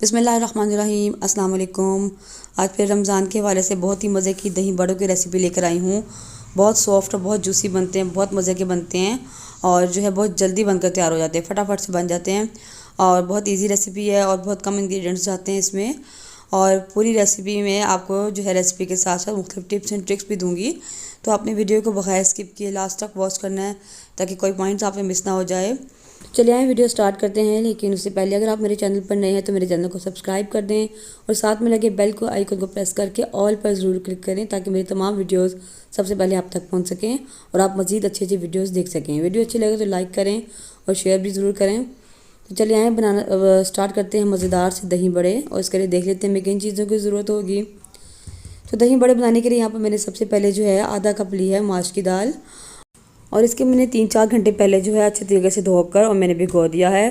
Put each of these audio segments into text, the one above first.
बिस्मिल्लाहिर्रहमानिर्रहीम अस्सलाम वालेकुम। आज फिर रमज़ान के हवाले से बहुत ही मज़े की दही बड़ों की रेसिपी लेकर आई हूँ। बहुत सॉफ्ट और बहुत जूसी बनते हैं, बहुत मज़े के बनते हैं और जो है बहुत जल्दी बनकर तैयार हो जाते हैं, फटाफट से बन जाते हैं और बहुत इजी रेसिपी है और बहुत कम इंग्रेडिएंट्स जाते हैं इसमें। और पूरी रेसिपी में आपको जो है रेसिपी के साथ साथ मुख्तलिफ टिप्स एंड ट्रिक्स भी दूँगी, तो आपने वीडियो को बगैर स्किप किए लास्ट तक वॉच करना है ताकि कोई पॉइंट्स आप में मिस ना हो जाए। चलिए आए वीडियो स्टार्ट करते हैं, लेकिन उससे पहले अगर आप मेरे चैनल पर नए हैं तो मेरे चैनल को सब्सक्राइब कर दें और साथ में लगे बेल को आइकन को प्रेस करके ऑल पर ज़रूर क्लिक करें ताकि मेरी तमाम वीडियोस सबसे पहले आप तक पहुंच सकें और आप मज़ीद अच्छी अच्छी वीडियोस देख सकें। वीडियो अच्छी लगे तो लाइक करें और शेयर भी ज़रूर करें। तो चलिए आए बनाना स्टार्ट करते हैं मज़ेदार से दही बड़े, और इसके लिए देख लेते हैं हमें किन चीज़ों की ज़रूरत होगी। तो दही बड़े बनाने के लिए यहाँ पर मैंने सबसे पहले जो है आधा कप ली है माश की दाल, और इसके मैंने 3-4 घंटे पहले जो है अच्छे तरीके से धोकर और मैंने भिगो दिया है।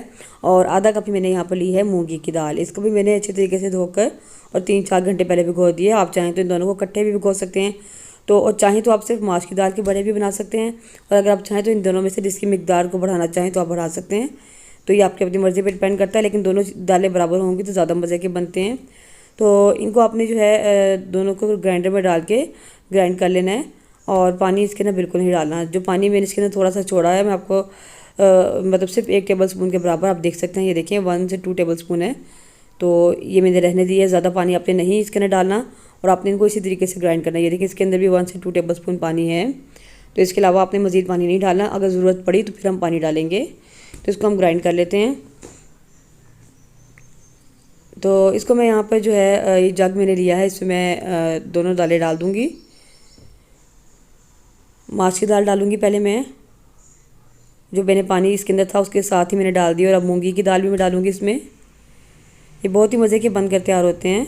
और आधा कप ही मैंने यहाँ पर ली है मूंगी की दाल, इसको भी मैंने अच्छे तरीके से धोकर और 3-4 घंटे पहले भिगो दिया। आप चाहें तो इन दोनों को इकट्ठे भी भिगो सकते हैं, तो और चाहें तो आप सिर्फ माश की दाल के बड़े भी बना सकते हैं, और अगर आप चाहें तो इन दोनों में से जिसकी मिकदार को बढ़ाना चाहें तो आप बढ़ा सकते हैं। तो ये आपकी अपनी मर्ज़ी पर डिपेंड करता है, लेकिन दोनों दालें बराबर होंगी तो ज़्यादा मज़े के बनते हैं। तो इनको आपने जो है दोनों को ग्राइंडर में डाल के ग्राइंड कर लेना है, और पानी इसके अंदर बिल्कुल नहीं डालना। जो पानी मैंने इसके अंदर थोड़ा सा छोड़ा है, मैं आपको मतलब सिर्फ 1 टेबल स्पून के बराबर आप देख सकते हैं। ये देखिए 1 से 2 टेबल स्पून है, तो ये मैंने रहने दी है। ज़्यादा पानी आपने नहीं इसके अंदर डालना, और आपने इनको इसी तरीके से ग्राइंड करना है। ये देखिए इसके अंदर भी 1 से 2 टेबल स्पून पानी है, तो इसके अलावा आपने मज़ीद पानी नहीं डालना। अगर ज़रूरत पड़ी तो फिर हम पानी डालेंगे। तो इसको हम ग्राइंड कर लेते हैं। तो इसको मैं यहाँ पर जो है ये जग मैंने लिया है, इसमें मैं दोनों दालें डाल दूँगी। माश की दाल डालूंगी पहले मैं, जो मैंने पानी इसके अंदर था उसके साथ ही मैंने डाल दिया, और अब मूंगी की दाल भी मैं डालूंगी इसमें। ये बहुत ही मज़े के बनकर तैयार होते हैं।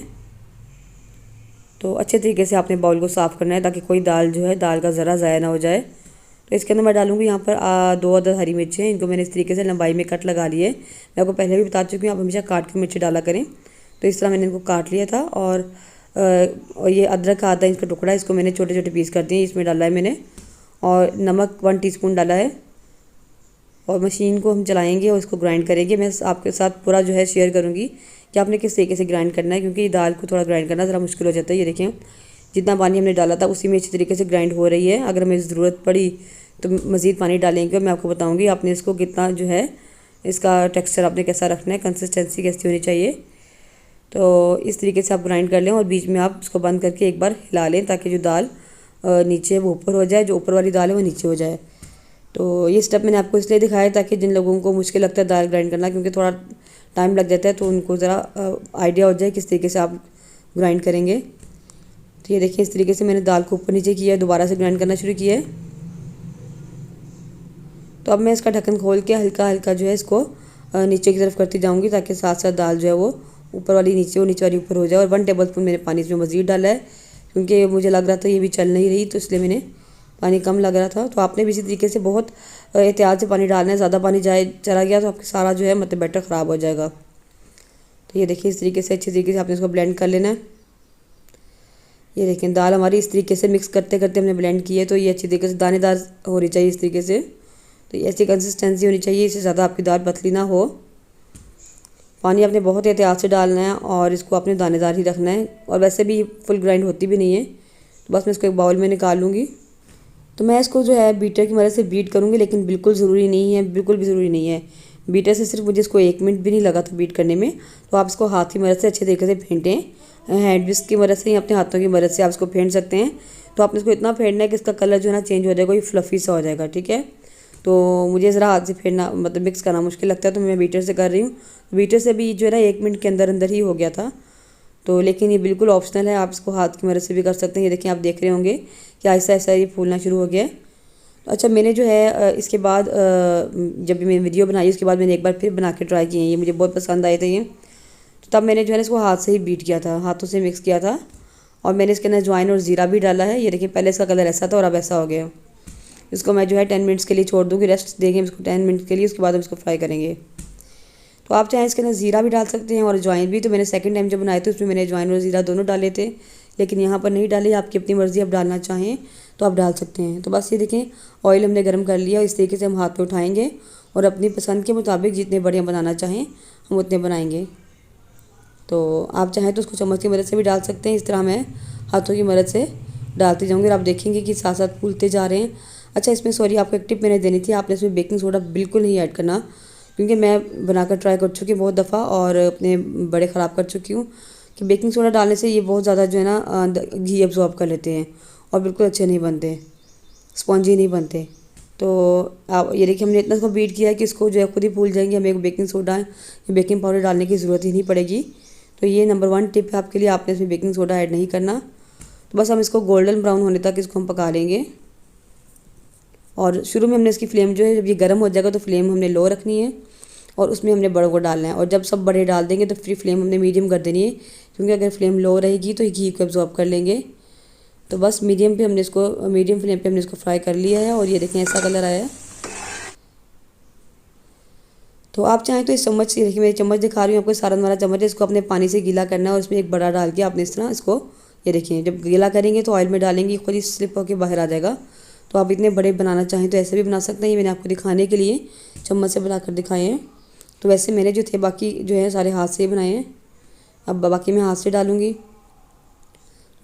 तो अच्छे तरीके से आपने बाउल को साफ़ करना है ताकि कोई दाल जो है दाल का ज़रा ज़ाया ना हो जाए। तो इसके अंदर मैं डालूंगी यहाँ पर 2 अदद हरी मिर्चें। इनको मैंने इस तरीके से लंबाई में कट लगा लिए। मैं आपको पहले भी बता चुकी हूँ, आप हमेशा काट के मिर्ची डाला करें। तो इस तरह मैंने इनको काट लिया था। और ये अदरक का आधा इंच का टुकड़ा, इसको मैंने छोटे छोटे पीस कर दिए, इसमें डाला है मैंने। और नमक 1 टीस्पून डाला है, और मशीन को हम चलाएंगे और इसको ग्राइंड करेंगे। मैं आपके साथ पूरा जो है शेयर करूँगी कि आपने किस तरीके से ग्राइंड करना है, क्योंकि दाल को थोड़ा ग्राइंड करना ज़रा मुश्किल हो जाता है। ये देखें जितना पानी हमने डाला था उसी में अच्छी तरीके से ग्राइंड हो रही है। अगर हमें ज़रूरत पड़ी तो मज़ीद पानी डालेंगे, और मैं आपको बताऊँगी आपने इसको कितना जो है इसका टेक्स्चर आपने कैसा रखना है, कंसिस्टेंसी कैसी होनी चाहिए। तो इस तरीके से आप ग्राइंड कर लें, और बीच में आप इसको बंद करके एक बार हिला लें ताकि जो दाल नीचे वो ऊपर हो जाए, जो ऊपर वाली दाल है वो नीचे हो जाए। तो ये स्टेप मैंने आपको इसलिए दिखाया ताकि जिन लोगों को मुश्किल लगता है दाल ग्राइंड करना, क्योंकि थोड़ा टाइम लग जाता है, तो उनको ज़रा आइडिया हो जाए किस तरीके से आप ग्राइंड करेंगे। तो ये देखिए इस तरीके से मैंने दाल को ऊपर नीचे किया है, दोबारा से ग्राइंड करना शुरू किया है। तो अब मैं इसका ढक्कन खोल के हल्का हल्का जो है इसको नीचे की तरफ करती जाऊँगी ताकि साथ साथ दाल जो है वो ऊपर वाली नीचे और नीचे वाली ऊपर हो जाए। और 1 टेबल स्पून मैंने पानी इसमें मज़ीद डाला है, क्योंकि मुझे लग रहा था ये भी चल नहीं रही, तो इसलिए मैंने पानी कम लग रहा था। तो आपने भी इसी तरीके से बहुत एहतियात से पानी डालना है। ज़्यादा पानी जाए चला गया तो आपका सारा जो है मतलब बैटर ख़राब हो जाएगा। तो ये देखिए इस तरीके से अच्छे तरीके से आपने इसको ब्लेंड कर लेना है। ये देखें दाल हमारी इस तरीके से मिक्स करते करते हमने ब्लेंड की है, तो ये अच्छी तरीके से दानेदार होनी चाहिए इस तरीके से। तो ये ऐसी कंसिस्टेंसी होनी चाहिए, इससे ज़्यादा आपकी दाल पतली ना हो। पानी आपने बहुत एहतियात से डालना है और इसको आपने दानेदार ही रखना है, और वैसे भी फुल ग्राइंड होती भी नहीं है। तो बस मैं इसको एक बाउल में निकाल लूँगी। तो मैं इसको जो है बीटर की मदद से बीट करूँगी, लेकिन बिल्कुल ज़रूरी नहीं है, बिल्कुल भी ज़रूरी नहीं है। बीटर से सिर्फ मुझे इसको 1 मिनट भी नहीं लगा था बीट करने में। तो आप इसको हाथ की मदद से अच्छे तरीके से फेंटें, हैंड विस्क की मदद से या अपने हाथों की मदद से आप इसको फेंट सकते हैं। तो आपने इसको इतना फेंटना है कि इसका कलर जो है ना चेंज हो जाएगा, ये फ्लफ़ी सा हो जाएगा, ठीक है। तो मुझे ज़रा हाथ से फेंटना मतलब मिक्स करना मुश्किल लगता है, तो मैं बीटर से कर रही हूँ। बीटर से भी जो है ना 1 मिनट के अंदर अंदर ही हो गया था। तो लेकिन ये बिल्कुल ऑप्शनल है, आप इसको हाथ की मदद से भी कर सकते हैं। ये देखिए आप देख रहे होंगे कि ऐसा ऐसा ये फूलना शुरू हो गया है। तो अच्छा मैंने जो है इसके बाद जब भी मैंने वीडियो बनाई उसके बाद मैंने एक बार फिर बना के ट्राई किए हैं, ये मुझे बहुत पसंद आए थे ये। तो तब मैंने जो है ना इसको हाथ से ही बीट किया था, हाथों से मिक्स किया था, और मैंने इसके अंदर अजवाइन और ज़ीरा भी डाला है। ये देखिए पहले इसका कलर ऐसा था और अब ऐसा हो गया। इसको मैं जो है 10 मिनट्स के लिए छोड़ दूँगी, रेस्ट देंगे इसको 10 मिनट के लिए, उसके बाद हम इसको फ्राई करेंगे। तो आप चाहें इसके अंदर ज़ीरा भी डाल सकते हैं और अजवाइन भी। तो मैंने सेकंड टाइम जब बनाए थे उसमें मैंने अजवाइन और ज़ीरा दोनों डाले थे, लेकिन यहाँ पर नहीं डाले। आपकी अपनी मर्ज़ी, आप डालना चाहें तो आप डाल सकते हैं। तो बस ये देखें ऑयल हमने गर्म कर लिया, इस तरीके से हम हाथ पे उठाएंगे और अपनी पसंद के मुताबिक जितने बड़े बनाना चाहें हम उतने बनाएंगे। तो आप चाहें तो उसको चम्मच की मदद से भी डाल सकते हैं। इस तरह मैं हाथों की मदद से डालते जाऊँगी और आप देखेंगे कि साथ साथ फूलते जा रहे हैं। अच्छा, इसमें सॉरी आपको एक टिप मैंने देनी थी, आपने इसमें बेकिंग सोडा बिल्कुल नहीं ऐड करना, क्योंकि मैं बनाकर ट्राई कर चुकी हूँ बहुत दफ़ा और अपने बड़े ख़राब कर चुकी हूँ कि बेकिंग सोडा डालने से ये बहुत ज़्यादा जो है ना घी एब्जॉर्ब कर लेते हैं और बिल्कुल अच्छे नहीं बनते, स्पॉन्जी नहीं बनते। तो आप ये देखिए, हमने इतना इसको बीट किया है कि इसको जो है खुद ही फूल जाएंगे, हमें बेकिंग सोडा या बेकिंग पाउडर डालने की ज़रूरत ही नहीं पड़ेगी। तो ये नंबर 1 टिप है आपके लिए, आपने इसमें बेकिंग सोडा ऐड नहीं करना। तो बस हम इसको गोल्डन ब्राउन होने तक इसको हम पका लेंगे। और शुरू में हमने इसकी फ्लेम जो है, जब ये गर्म हो जाएगा तो फ्लेम हमने लो रखनी है और उसमें हमने बड़ों को डालना है। और जब सब बड़े डाल देंगे तो फिर फ्लेम हमने मीडियम कर देनी है, क्योंकि अगर फ्लेम लो रहेगी तो घी को एब्जॉर्ब कर लेंगे। तो बस मीडियम फ्लेम पे हमने इसको फ्राई कर लिया है और ये देखें ऐसा कलर आया है। तो आप चाहें तो इस चम्मच से, देखिए मेरी चम्मच दिखा रही हूँ आपको, सारण वाला चम्मच है, इसको अपने पानी से गीला करना है और इसमें एक बड़ा डाल के आपने इस तरह इसको, ये देखिए जब गीला करेंगे तो ऑयल में डालेंगे खुद ही स्लिप होकर बाहर आ जाएगा। तो आप इतने बड़े बनाना चाहें तो ऐसे भी बना सकते हैं, ये मैंने आपको दिखाने के लिए चम्मच से बनाकर दिखाए हैं। तो वैसे मैंने जो थे बाकी जो है सारे हाथ से ही बनाए हैं, अब बाकी मैं हाथ से डालूँगी।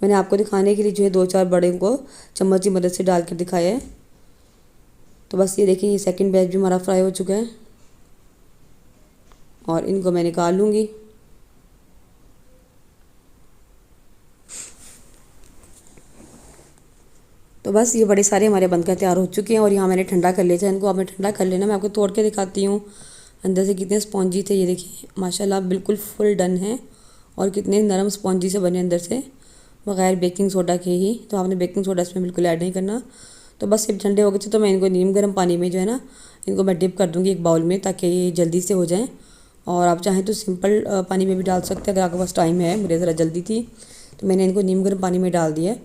मैंने आपको दिखाने के लिए जो है 2-4 बड़े को चम्मच की मदद से डाल कर दिखाया है। तो बस ये देखिए, ये सेकंड बैच भी हमारा फ्राई हो चुका है और इनको मैं निकाल लूँगी। तो बस ये बड़े सारे हमारे बनकर तैयार हो चुके हैं और यहाँ मैंने ठंडा कर लिया था इनको। आपने ठंडा कर लेना, मैं आपको तोड़ के दिखाती हूँ अंदर से कितने स्पॉन्जी थे। ये देखिए माशाल्लाह बिल्कुल फुल डन है और कितने नरम स्पॉन्जी से बने अंदर से, बगैर बेकिंग सोडा के ही। तो आपने बेकिंग सोडा इसमें बिल्कुल ऐड नहीं करना। तो बस जब ठंडे हो गए थे तो मैं इनको नीम गर्म पानी में जो है ना, इनको मैं डिप कर दूँगी एक बाउल में, ताकि ये जल्दी से हो जाएँ। और आप चाहें तो सिंपल पानी में भी डाल सकते हैं अगर आपके पास टाइम है। मुझे ज़रा जल्दी थी तो मैंने इनको नीम गर्म पानी में डाल दिया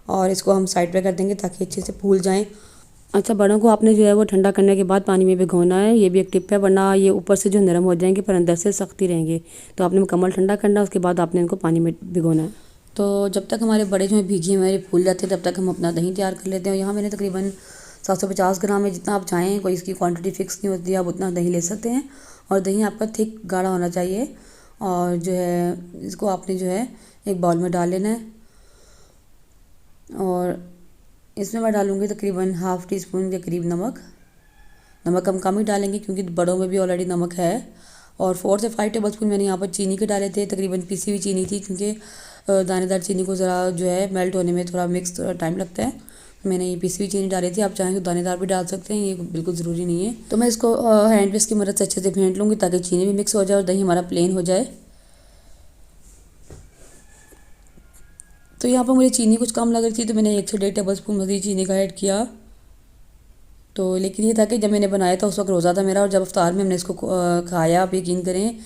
और इसको हम साइड पे कर देंगे ताकि अच्छे से फूल जाएँ। अच्छा, बड़ों को आपने जो है वो ठंडा करने के बाद पानी में भिगोना है, ये भी एक टिप है, वरना ये ऊपर से जो नरम हो जाएंगे पर अंदर से सख्ती रहेंगे। तो आपने मुकम्मल ठंडा करना है, उसके बाद आपने इनको पानी में भिगोना है। तो जब तक हमारे बड़े जो है भीगी हमारे फूल जाते हैं तब तक हम अपना दही तैयार कर लेते हैं। यहाँ मैंने तकरीबन 750 ग्राम है, जितना आप चाहें, कोई इसकी क्वांटिटी फ़िक्स नहीं होती, आप उतना दही ले सकते हैं। और दही आपका थिक गाढ़ा होना चाहिए और जो है इसको आपने जो है एक बाउल में डाल लेना है। और इसमें मैं डालूँगी तकरीबन ½ टी स्पून के करीब नमक हम कम ही डालेंगे क्योंकि बड़ों में भी ऑलरेडी नमक है। और 4 से 5 टेबल स्पून मैंने यहाँ पर चीनी के डाले थे, तकरीबन पीसी हुई चीनी थी, क्योंकि दानेदार चीनी को ज़रा जो है मेल्ट होने में थोड़ा थोड़ा टाइम लगता है। मैंने ये पीसी हुई चीनी डाली थी, आप चाहें तो दानेदार भी डाल सकते हैं, ये बिल्कुल ज़रूरी नहीं है। तो मैं इसको हैंड विस्क की मदद से अच्छे से फेंट लूँगी ताकि चीनी भी मिक्स हो जाए और दही हमारा प्लेन हो जाए। तो यहाँ पर मुझे चीनी कुछ कम लग रही थी तो मैंने 1 से 1.5 टेबल स्पून मज़ीद चीनी का ऐड किया। तो लेकिन ये था कि जब मैंने बनाया था उस वक्त रोज़ा था मेरा, और जब इफ्तार में हमने इसको खाया, आप यकीन करें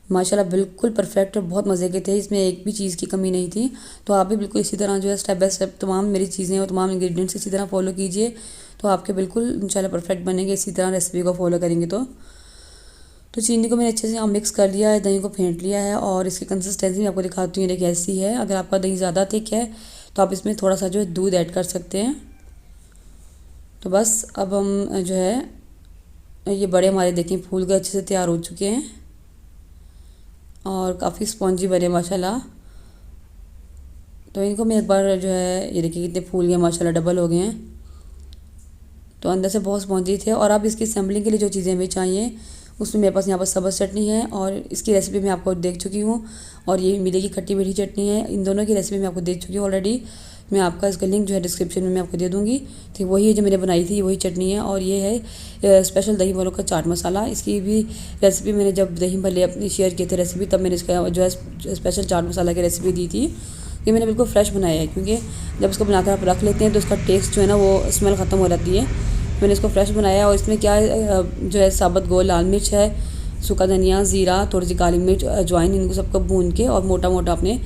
माशाल्लाह बिल्कुल परफेक्ट और बहुत मज़े के थे, इसमें एक भी चीज़ की कमी नहीं थी। तो आप भी बिल्कुल इसी तरह जो है स्टेप बाय स्टेप तमाम मेरी चीज़ें और तमाम इंग्रेडिएंट्स इसी तरह फॉलो कीजिए, तो आपके बिल्कुल इंशाल्लाह परफेक्ट बनेंगे इसी तरह रेसिपी को फॉलो करेंगे। तो चीनी को मैंने अच्छे से यहाँ मिक्स कर लिया है, दही को फेंट लिया है और इसकी कंसिस्टेंसी मैं आपको दिखाती हूँ, देखिए ऐसी है। अगर आपका दही ज़्यादा थिक है तो आप इसमें थोड़ा सा जो है दूध ऐड कर सकते हैं। तो बस अब हम जो है ये बड़े हमारे देखें फूल के अच्छे से तैयार हो चुके हैं और काफ़ी स्पॉन्जी बने माशाल्लाह। तो इनको मैं एक बार जो है, ये देखिए कितने फूल गए माशाल्लाह, डबल हो गए हैं। तो अंदर से बहुत स्पॉन्जी थे। और आप इसकी असेंबलिंग के लिए जो चीज़ें भी चाहिए उसमें मेरे पास यहाँ पर सब्ज़ चटनी है और इसकी रेसिपी मैं आपको देख चुकी हूँ, और ये इमली की खट्टी मीठी चटनी है, इन दोनों की रेसिपी मैं आपको देख चुकी हूँ ऑलरेडी। मैं आपका इसका लिंक जो है डिस्क्रिप्शन में मैं आपको दे दूँगी। तो वही है जो मैंने बनाई थी, वही चटनी है। और ये है स्पेशल दही भल्लों का चाट मसाला, इसकी भी रेसिपी मैंने जब दही भल्ले अपनी शेयर किए थे रेसिपी, तब मैंने इसका जो है स्पेशल चाट मसाला की रेसिपी दी थी। ये मैंने बिल्कुल फ्रेश बनाया है, क्योंकि जब इसको बनाकर आप रख लेते हैं तो उसका टेस्ट जो है ना वो स्मेल ख़त्म हो जाती है। मैंने इसको फ्रेश बनाया और इसमें क्या जो है साबुत गोल लाल मिर्च है, सूखा धनिया, ज़ीरा, थोड़ी सी काली मिर्च, अजवाइन, इनको सबको भून के और मोटा मोटा अपने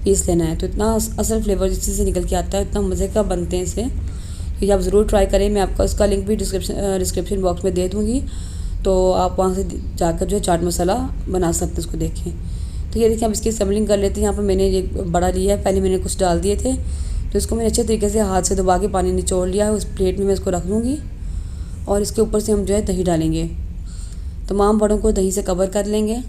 पीस लेना है। तो इतना असल फ्लेवर इस चीज़ से निकल के आता है, इतना मज़े का बनते हैं इसे। तो ये आप ज़रूर ट्राई करें, मैं आपका इसका लिंक भी डिस्क्रिप्शन बॉक्स में दे दूँगी, तो आप वहाँ से जाकर जो है चाट मसाला बना सकते हैं, इसको देखें। तो ये देखिए, अब इसकी असेंबलिंग कर लेते हैं। यहाँ पर मैंने ये बड़ा लिया है, पहले मैंने कुछ डाल दिए थे, तो इसको मैंने अच्छे तरीके से हाथ से दबा के पानी निचोड़ लिया है। उस प्लेट में मैं इसको रख दूँगी और इसके ऊपर से हम जो है दही डालेंगे। तमाम बड़ों को दही से कवर कर लेंगे।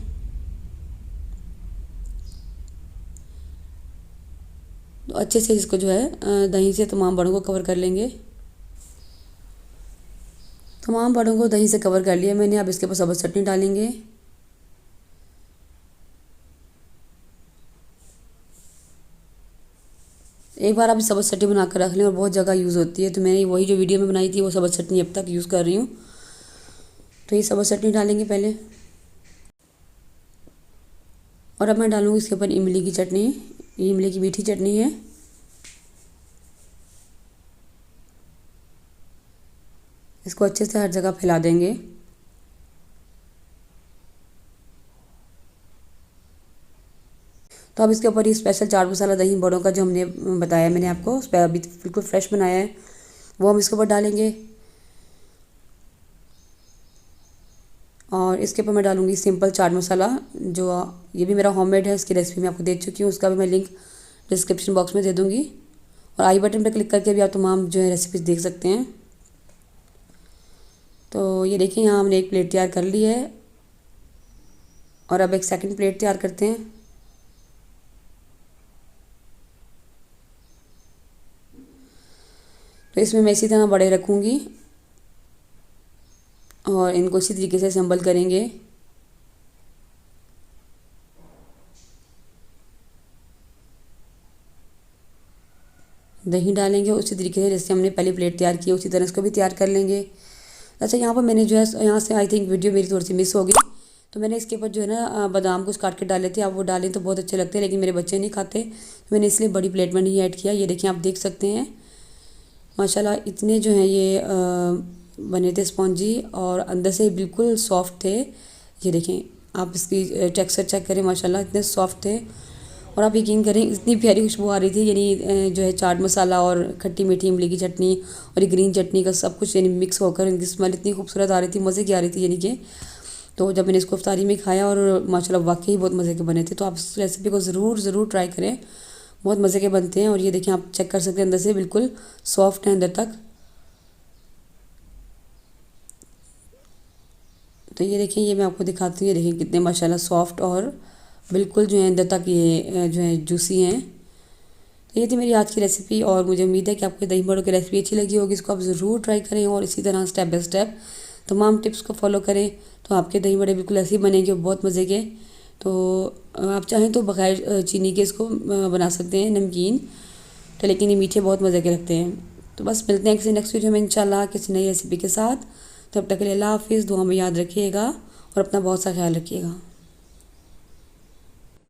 अच्छे से इसको जो है दही से तमाम बड़ों को कवर कर लेंगे। तमाम बड़ों को दही से कवर कर लिया मैंने। अब इसके ऊपर सब्ज़ चटनी डालेंगे। एक बार आप सब्ज़ चटनी बना कर रख लें और बहुत जगह यूज़ होती है, तो मैंने वही जो वीडियो में बनाई थी वो सब्ज़ चटनी अब तक यूज़ कर रही हूँ। तो ये सब्ज़ चटनी डालेंगे पहले, और अब मैं डालूँगी इसके ऊपर इमली की चटनी। ये इमली की मीठी चटनी है। इसको अच्छे से हर जगह फैला देंगे। तो अब इसके ऊपर ये स्पेशल चाट मसाला दही बड़ों का जो हमने बताया मैंने आपको, अभी बिल्कुल फ्रेश बनाया है, वो हम इसके ऊपर डालेंगे। और इसके ऊपर मैं डालूँगी सिंपल चाट मसाला, जो ये भी मेरा होममेड है। इसकी रेसिपी मैं आपको दे चुकी हूँ, उसका भी मैं लिंक डिस्क्रिप्शन बॉक्स में दे दूँगी। और आई बटन पर क्लिक करके भी आप तमाम जो है रेसिपीज़ देख सकते हैं। तो ये देखिए, यहाँ हमने एक प्लेट तैयार कर ली है, और अब एक सेकंड प्लेट तैयार करते हैं। तो इसमें मैं इसी तरह बड़े रखूँगी और इनको इसी तरीके से असेंबल करेंगे। दही डालेंगे उसी तरीके से जैसे हमने पहली प्लेट तैयार की, उसी तरह इसको भी तैयार कर लेंगे। अच्छा, यहाँ पर मैंने जो है, यहाँ से आई थिंक वीडियो मेरी थोड़ी सी मिस हो गई, तो मैंने इसके ऊपर जो है ना बादाम कुछ काट के डाले थे। आप वो डालें तो बहुत अच्छे लगते हैं, लेकिन मेरे बच्चे नहीं खाते, तो मैंने इसलिए बड़ी प्लेट में नहीं ऐड किया। ये देखिए, आप देख सकते हैं माशाल्लाह इतने जो हैं ये बने थे स्पॉन्जी, और अंदर से बिल्कुल सॉफ्ट थे। ये देखें, आप इसकी टेक्सचर चेक करें, माशाल्लाह इतने सॉफ्ट थे। और आप यकीन करें, इतनी प्यारी खुशबू आ रही थी, यानी जो है चाट मसाला और खट्टी मीठी इमली की चटनी और ये ग्रीन चटनी का सब कुछ यानी मिक्स होकर इनकी स्मेल इतनी खूबसूरत आ रही थी, मज़े की आ रही थी यानी कि। तो जब मैंने इसको इफ्तारी में खाया, और माशाल्लाह वाकई बहुत मज़े के बने थे। तो आप इस रेसिपी को ज़रूर ट्राई करें, बहुत मज़े के बनते हैं। और ये देखें, आप चेक कर सकते हैं, अंदर से बिल्कुल सॉफ्ट है अंदर तक। तो ये देखिए, ये मैं आपको दिखाती हूँ, ये देखिए कितने माशाल्लाह सॉफ्ट और बिल्कुल जो है अंदर तक ये जो है जूसी हैं। तो ये थी मेरी आज की रेसिपी, और मुझे उम्मीद है कि आपको दही बड़ों की रेसिपी अच्छी लगी होगी। इसको आप ज़रूर ट्राई करें और इसी तरह स्टेप बाय स्टेप तमाम टिप्स को फॉलो करें, तो आपके दही बड़े बिल्कुल ऐसे ही बनेंगे, बहुत मज़े के। तो आप चाहें तो बग़ैर चीनी के इसको बना सकते हैं नमकीन, तो लेकिन ये मीठे बहुत मज़े के लगते हैं। तो बस मिलते हैं किसी नेक्स्ट वीडियो में इंशाल्लाह किसी नई रेसिपी के साथ। तब तक के लिए अल्लाह हाफ़िज़। दुआ में याद रखिएगा और अपना बहुत सा ख्याल रखिएगा।